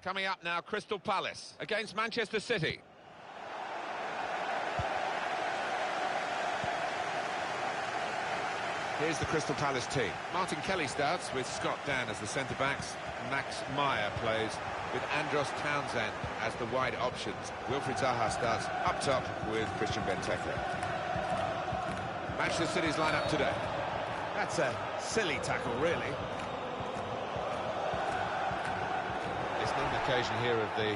Coming up now, Crystal Palace against Manchester City. Here's the Crystal Palace team. Martin Kelly starts with Scott Dan as the centre-backs. Max Meyer plays with Andros Townsend as the wide options. Wilfried Zaha starts up top with Christian Benteke. Manchester City's lineup today. That's a silly tackle, really. It's not an occasion here of the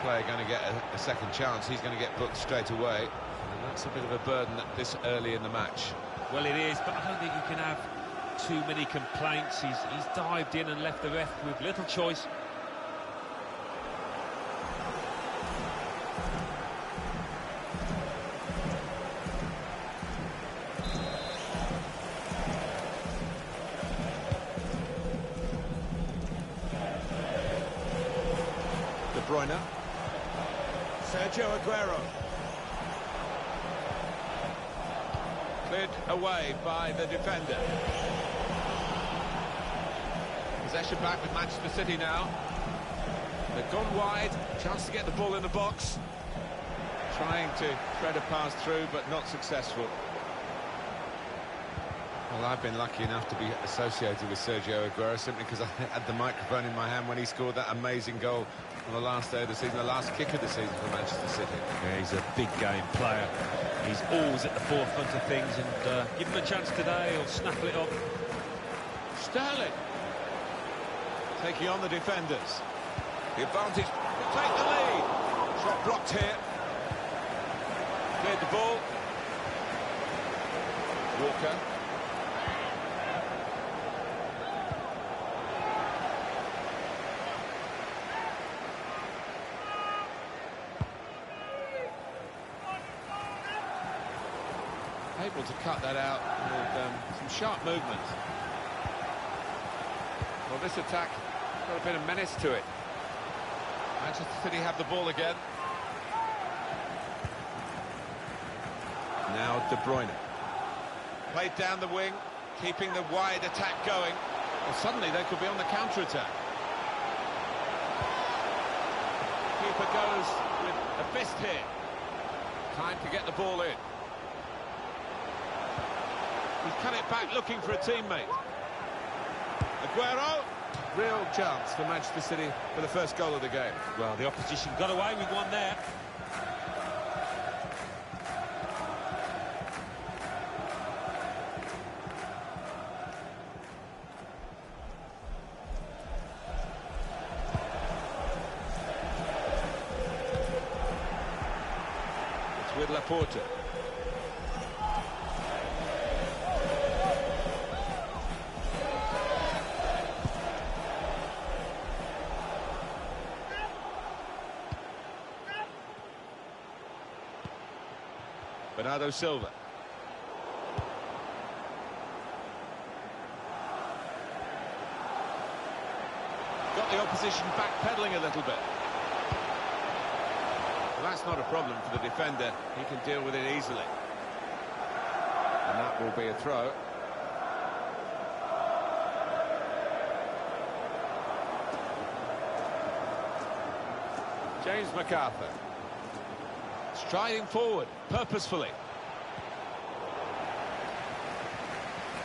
player going to get a second chance. He's going to get booked straight away. And that's a bit of a burden this early in the match. Well, it is, but I don't think you can have too many complaints. He's dived in and left the ref with little choice. De Bruyne. Sergio Aguero. Cleared away by the defender. Possession back with Manchester City now. They've gone wide, chance to get the ball in the box. Trying to thread a pass through, but not successful. Well, I've been lucky enough to be associated with Sergio Aguero simply because I had the microphone in my hand when he scored that amazing goal on the last day of the season, the last kick of the season for Manchester City. Yeah, he's a big game player. He's always at the forefront of things, and give him a chance today, he'll snaffle it up. Sterling taking on the defenders. The advantage. Take the lead. Shot blocked here. Cleared the ball. Walker. Able to cut that out with some sharp movement. Well, this attack got a bit of menace to it. Manchester City have the ball again. Now De Bruyne. Played down the wing, keeping the wide attack going. Well, suddenly they could be on the counter-attack. Keeper goes with a fist here. Time to get the ball in. He's cut it back looking for a teammate. Aguero. Real chance for Manchester City for the first goal of the game. Well, the opposition got away with one there. It's with Laporte. Bernardo Silva. Got the opposition backpedaling a little bit. Well, that's not a problem for the defender. He can deal with it easily. And that will be a throw. James McArthur. Striding forward, purposefully.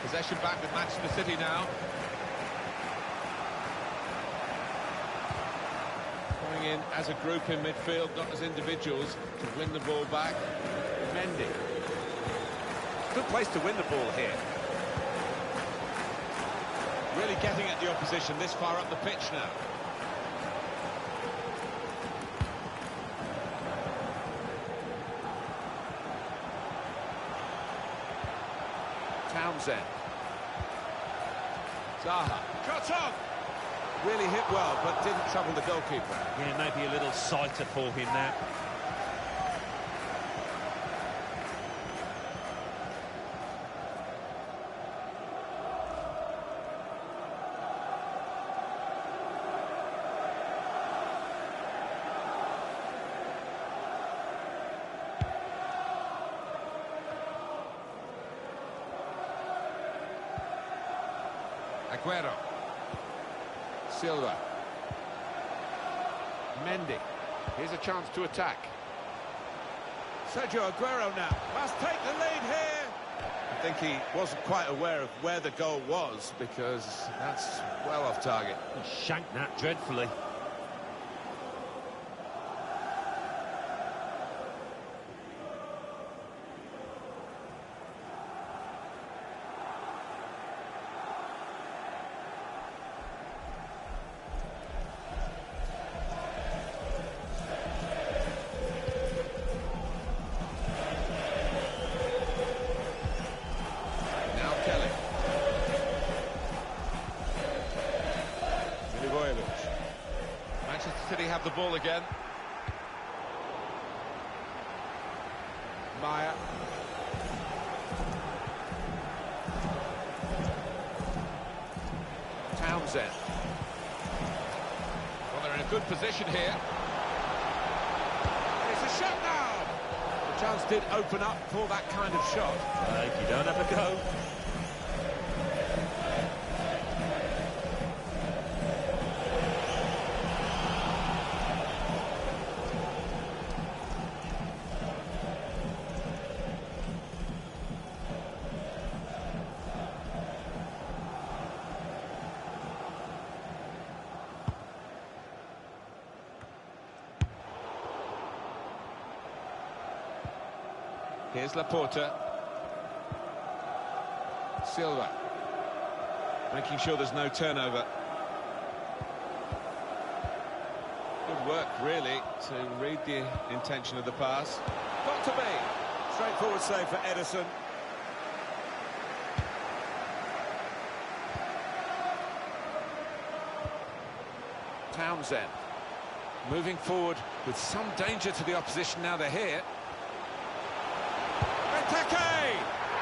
Possession back with Manchester City now. Going in as a group in midfield, not as individuals, to win the ball back. Mendy. Good place to win the ball here. Really getting at the opposition this far up the pitch now. Townsend. Zaha. Cut on! Really hit well, but didn't trouble the goalkeeper. Yeah, maybe a little sighter for him now. Aguero. Silva. Mendy. Here's a chance to attack. Sergio Aguero now must take the lead here. I think he wasn't quite aware of where the goal was, because that's well off target. He shanked that dreadfully. Manchester City have the ball again. Maya. Townsend. Well, they're in a good position here. It's a shot now! The chance did open up for that kind of shot. You don't have a go. Here's Laporta. Silva. Making sure there's no turnover. Good work, really, to read the intention of the pass. Got to be. Straightforward save for Edison. Townsend. Moving forward with some danger to the opposition now they're here.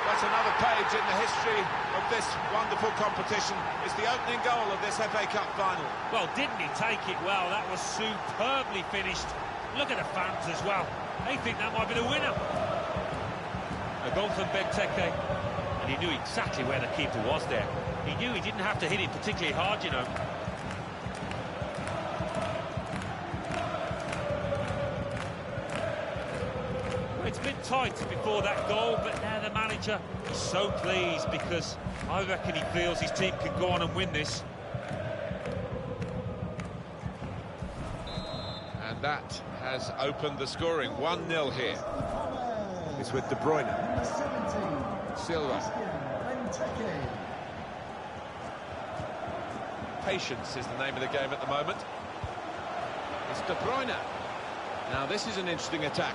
That's another page in the history of this wonderful competition. It's the opening goal of this FA Cup final. Well, didn't he take it well? That was superbly finished. Look at the fans as well. They think that might be the winner. A goal from Benteke, and he knew exactly where the keeper was there. He knew he didn't have to hit it particularly hard, you know. It's been tight before that goal, but now the manager is so pleased, because I reckon he feels his team can go on and win this. And that has opened the scoring. 1-0 here. It's with De Bruyne. Silva. Patience is the name of the game at the moment. It's De Bruyne. Now this is an interesting attack.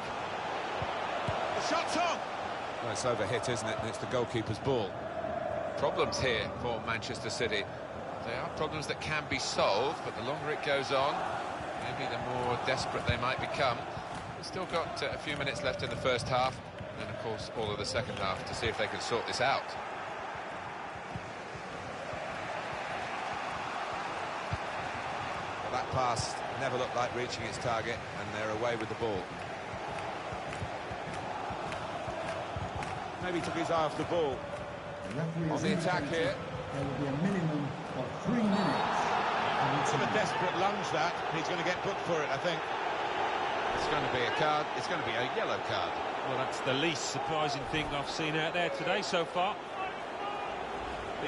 The shot's on! Well, it's overhit, isn't it? And it's the goalkeeper's ball. Problems here for Manchester City. They are problems that can be solved, but the longer it goes on, maybe the more desperate they might become. They've still got a few minutes left in the first half, and then, of course, all of the second half to see if they can sort this out. Well, that pass never looked like reaching its target, and they're away with the ball. Maybe took his eye off the ball. On the attack here. There will be a minimum of 3 minutes. Sort of desperate lunge that. He's going to get booked for it, I think. It's going to be a card. It's going to be a yellow card. Well, that's the least surprising thing I've seen out there today so far.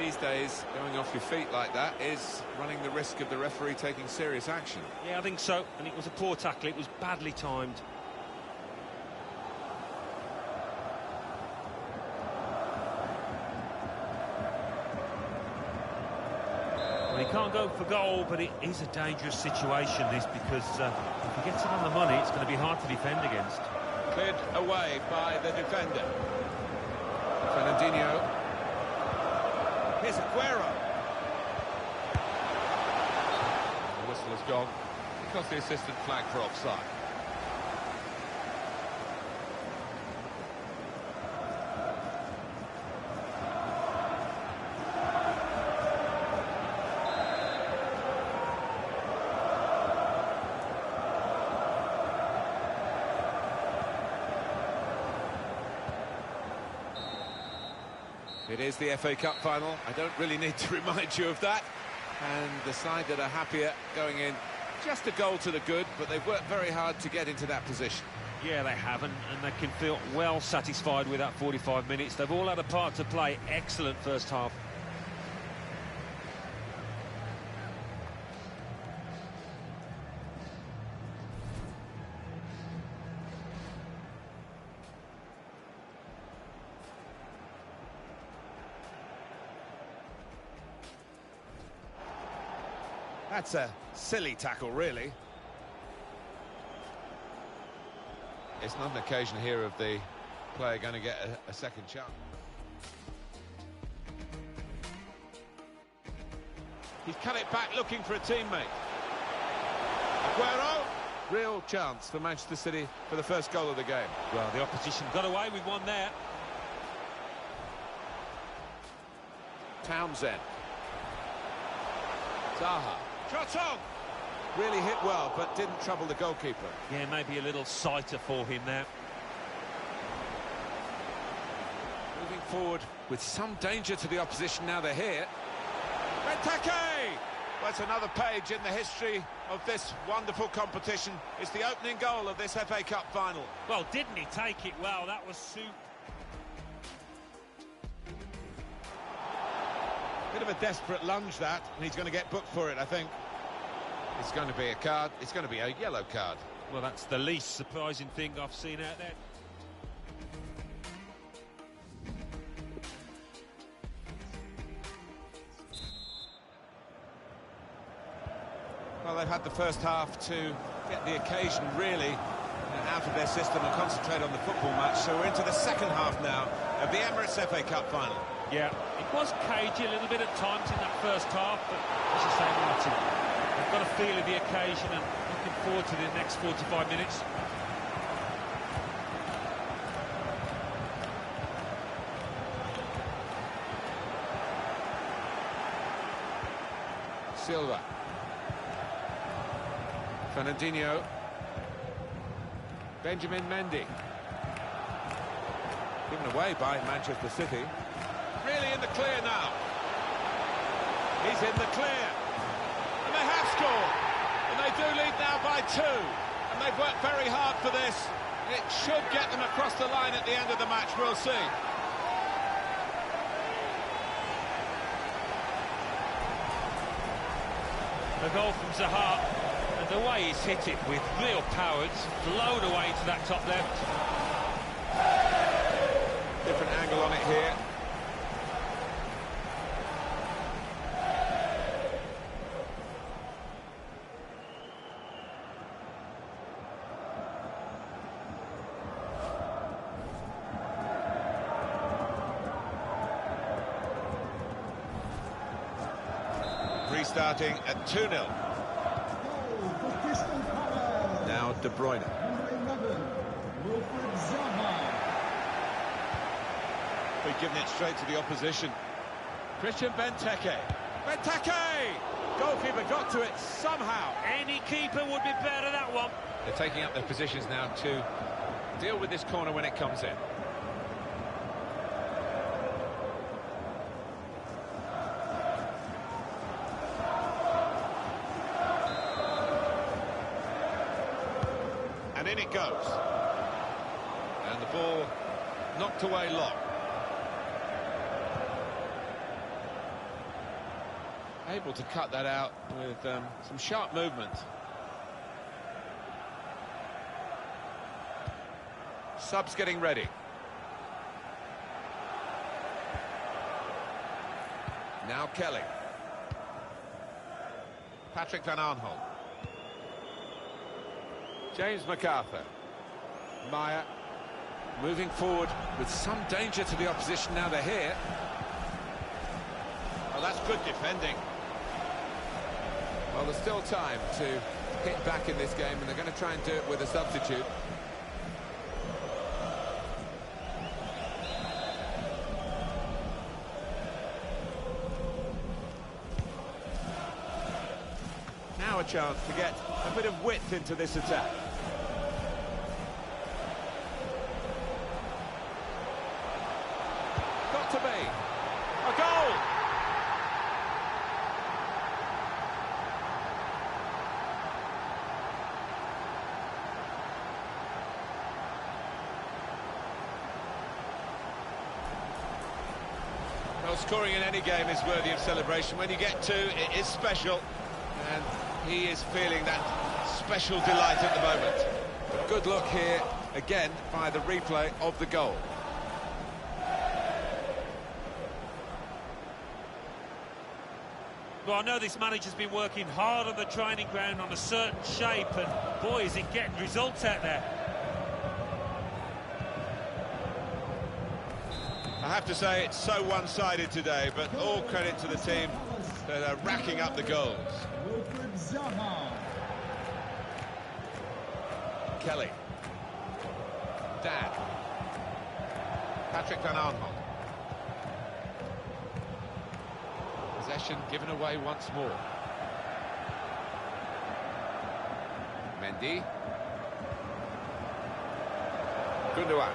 These days, going off your feet like that is running the risk of the referee taking serious action. Yeah, I think so. And it was a poor tackle. It was badly timed. Well, he can't go for goal, but it is a dangerous situation, this, because if he gets it on the money, it's going to be hard to defend against. Cleared away by the defender. Fernandinho. Here's Aguero. The whistle has gone because the assistant flagged for offside. It is the FA Cup final. I don't really need to remind you of that. And the side that are happier going in Just a goal to the good, but they've worked very hard to get into that position. Yeah, they haven't, and they can feel well satisfied with that 45 minutes. They've all had a part to play. Excellent first half. That's a silly tackle, really. It's not an occasion here of the player going to get a second chance. He's cut it back looking for a teammate. Aguero. Real chance for Manchester City for the first goal of the game. Well, the opposition got away with one there. Townsend. Zaha. Shot on. Really hit well, but didn't trouble the goalkeeper. Yeah, maybe a little sighter for him there. Moving forward with some danger to the opposition now they're here. Benteke! That's another page in the history of this wonderful competition. It's the opening goal of this FA Cup final. Well, didn't he take it well? That was super. Bit of a desperate lunge, that, and he's going to get booked for it, I think. It's going to be a card. It's going to be a yellow card. Well, that's the least surprising thing I've seen out there. Well, they've had the first half to get the occasion really out of their system and concentrate on the football match. So we're into the second half now of the Emirates FA Cup final. Yeah, it was cagey a little bit at times in that first half, but as you say, Martin, they've got a feel of the occasion and looking forward to the next 45 minutes. Silva. Fernandinho. Benjamin Mendy. Given away by Manchester City. Really in the clear now. He's in the clear. And they have scored. And they do lead now by 2. And they've worked very hard for this. It should get them across the line at the end of the match. We'll see. The goal from Zaha, and the way he's hit it with real power, it's flown away to that top left. Different angle on it here. Restarting at 2-0. Now De Bruyne. We've given it straight to the opposition. Christian Benteke. Benteke! Goalkeeper got to it somehow. Any keeper would be better at that one. They're taking up their positions now to deal with this corner when it comes in. And in it goes. And the ball knocked away long. Able to cut that out with some sharp movement. Subs getting ready. Now Kelly. Patrick Van Aanholt. James MacArthur. Maya moving forward with some danger to the opposition now they're here. Well, that's good defending. Well, there's still time to hit back in this game, and they're going to try and do it with a substitute. Now a chance to get a bit of width into this attack. Got to be a goal! Scoring in any game is worthy of celebration. When you get two, it is special, and he is feeling that special delight at the moment. But good look here, again, by the replay of the goal. Well, I know this manager's been working hard on the training ground on a certain shape, and boy, is he getting results out there. I have to say, it's so one-sided today, but all credit to the team that are racking up the goals. Kelly. Dan. Patrick Van Arnholt. Possession given away once more. Mendy. Gundogan.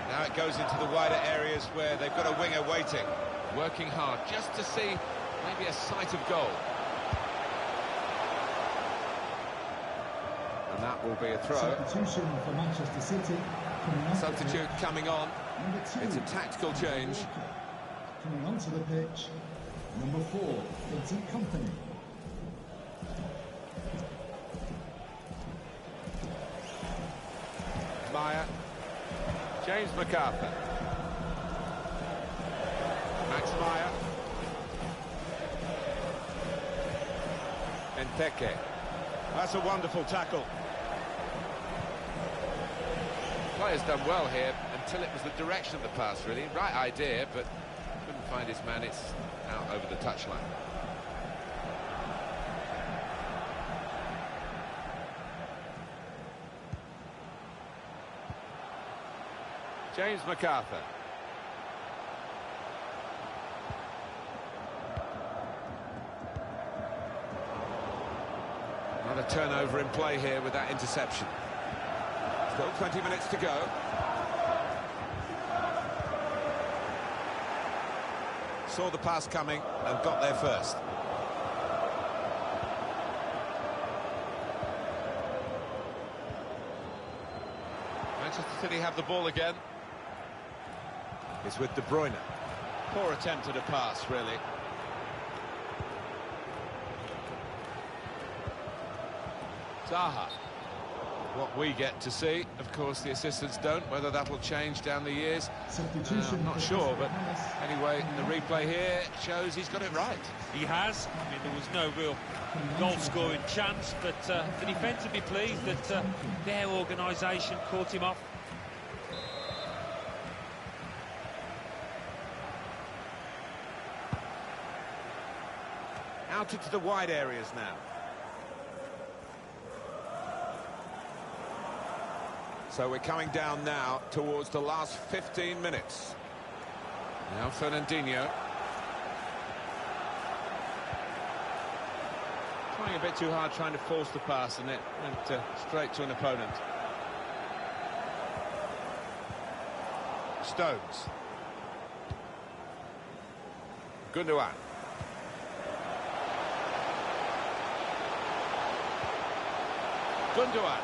Now it goes into the wider areas where they've got a winger waiting, working hard just to see maybe a sight of goal. And that will be a throw. Substitution for Manchester City. Substitute coming on. It's a tactical change. Coming onto the pitch, number 4, Vincent Kompany. Meyer. James MacArthur. Max Meyer. Benteke. That's a wonderful tackle. Player's done well here until it was the direction of the pass, really. Right idea, but couldn't find his man. It's out over the touchline. James MacArthur. Another turnover in play here with that interception. Still 20 minutes to go. Saw the pass coming and got there first. Manchester City have the ball again. It's with De Bruyne. Poor attempt at a pass, really. Zaha. What we get to see, of course the assistants don't. Whether that'll change down the years, I'm not sure, but anyway, the replay here shows he's got it right. He has. I mean, there was no real goal-scoring chance, but the defence would be pleased that their organisation caught him off. Out into the wide areas now. So we're coming down now towards the last 15 minutes. Now Fernandinho. Trying a bit too hard, trying to force the pass, and it went straight to an opponent. Stones. Gundogan. Gundogan.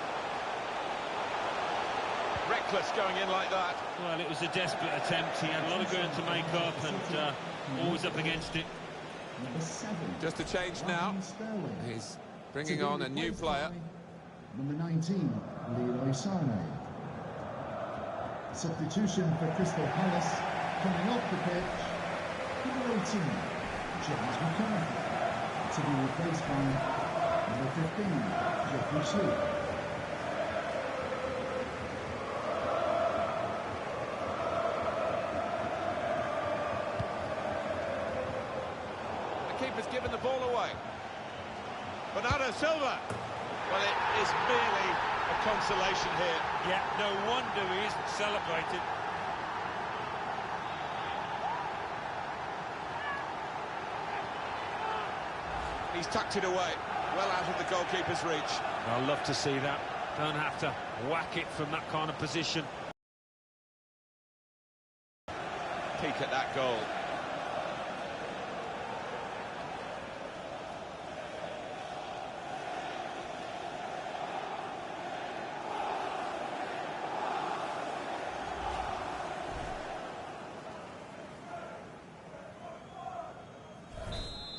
Reckless going in like that. Well, it was a desperate attempt. He had a lot of ground to make up and always up against it. Number 7. Just a change now. He's bringing on a new player. Number 19, Leroy Sané. Substitution for Crystal Palace. Coming off the pitch, number 18, James McCarthy. To be replaced by number 15, Jeffrey Shugli. Keeper's given the ball away. Bernardo Silva. Well, it is merely a consolation here. Yeah, no wonder he isn't celebrated. He's tucked it away, well out of the goalkeeper's reach. I'd love to see that. Don't have to whack it from that kind of position. Peek at that goal.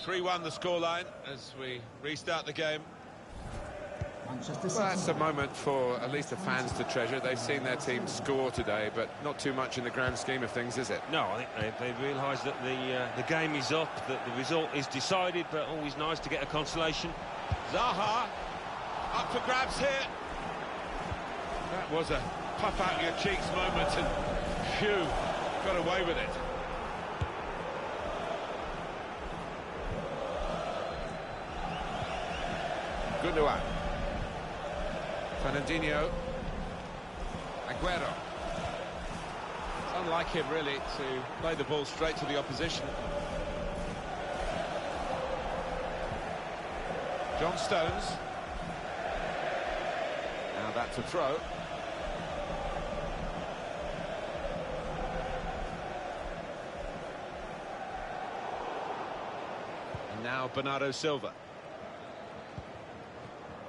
3-1 the scoreline as we restart the game. Manchester City. Well, that's a moment for at least the fans to treasure. They've seen their team score today, but not too much in the grand scheme of things, is it? No, I think they realise that the game is up, that the result is decided, but always nice to get a consolation. Zaha, up for grabs here. That was a puff out your cheeks moment, and phew, got away with it. Gundogan. Fernandinho. Aguero. It's unlike him, really, to play the ball straight to the opposition. John Stones. Now that's a throw. And now Bernardo Silva.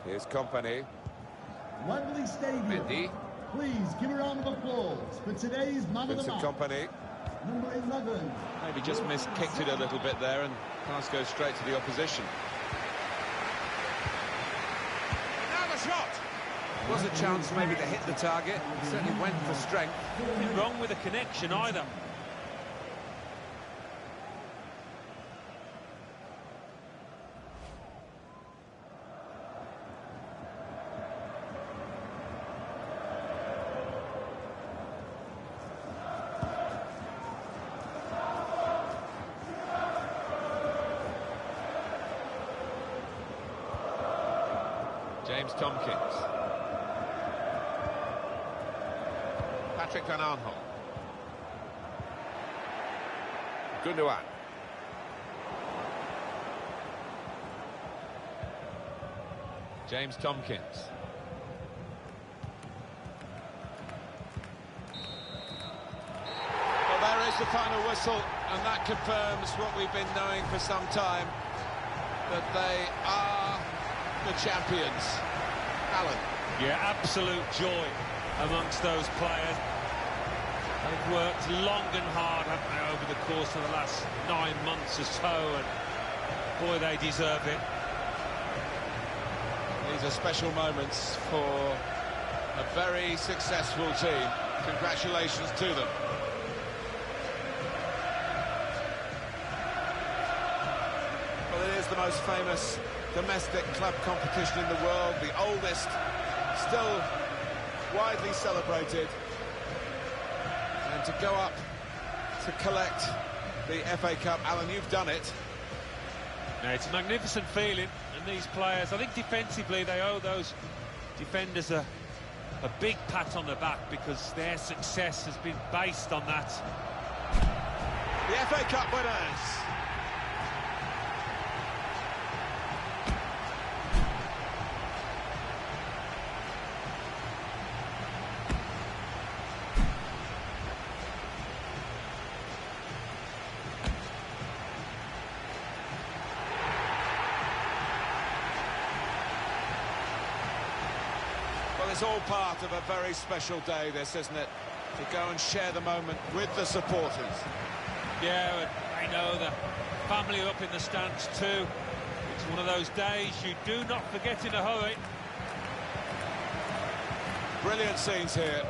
Here's Company. Wembley Stadium. Mendy. Please give a round of applause for today's man of the Vincent match. Company. Number 11. Maybe just kicked it a little bit there, and pass goes straight to the opposition. Now the shot! Was a chance maybe to hit the target. Certainly went for strength. Nothing wrong with the connection either. James Tompkins. Patrick Van Aanholt. Gundogan. James Tompkins. Well, there is the final whistle, and that confirms what we've been knowing for some time, that they are the champions. Alan. Yeah, absolute joy amongst those players. They've worked long and hard, haven't they, over the course of the last 9 months or so, and boy, they deserve it. These are special moments for a very successful team. Congratulations to them. Well, it is the most famous domestic club competition in the world, the oldest, still widely celebrated. And to go up to collect the FA Cup, Alan, you've done it. Now, it's a magnificent feeling, and these players, I think defensively, they owe those defenders a big pat on the back, because their success has been based on that. The FA Cup winners. Well, it's all part of a very special day, this, isn't it? To go and share the moment with the supporters. Yeah, and I know the family are up in the stands too. It's one of those days you do not forget in a hurry. Brilliant scenes here.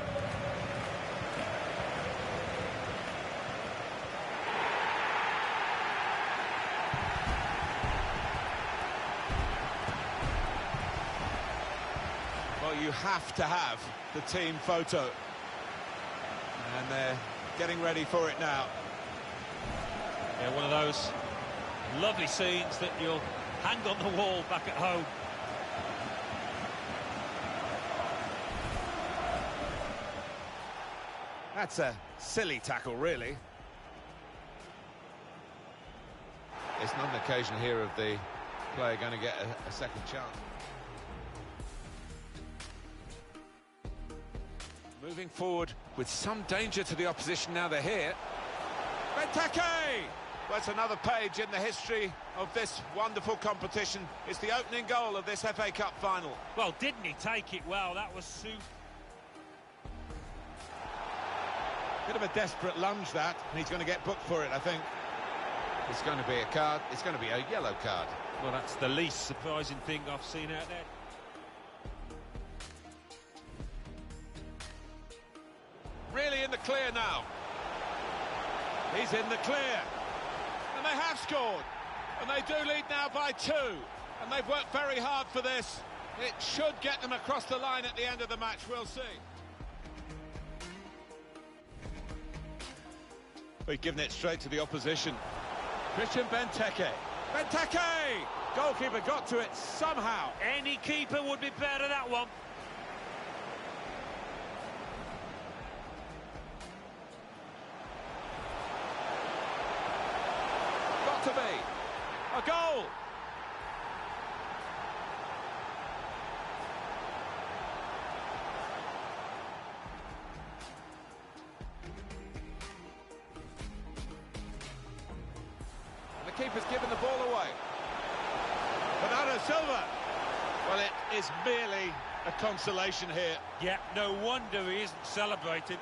Well, you have to have the team photo. And they're getting ready for it now. Yeah, one of those lovely scenes that you'll hang on the wall back at home. That's a silly tackle, really. It's not an occasion here of the player going to get a second chance. Moving forward with some danger to the opposition now they're here. Benteke! Well, it's another page in the history of this wonderful competition. It's the opening goal of this FA Cup final. Well, didn't he take it well? That was super. Bit of a desperate lunge, that, and he's going to get booked for it, I think. It's going to be a card. It's going to be a yellow card. Well, that's the least surprising thing I've seen out there. Really in the clear now. He's in the clear. And they have scored. And they do lead now by 2. And they've worked very hard for this. It should get them across the line at the end of the match. We'll see. We've given it straight to the opposition. Christian Benteke. Benteke! Goalkeeper got to it somehow. Any keeper would be better at that one. Got to be. A goal! And the keeper's given the ball away. Bernardo Silva. Well, it is merely a consolation here. Yeah, no wonder he isn't celebrating.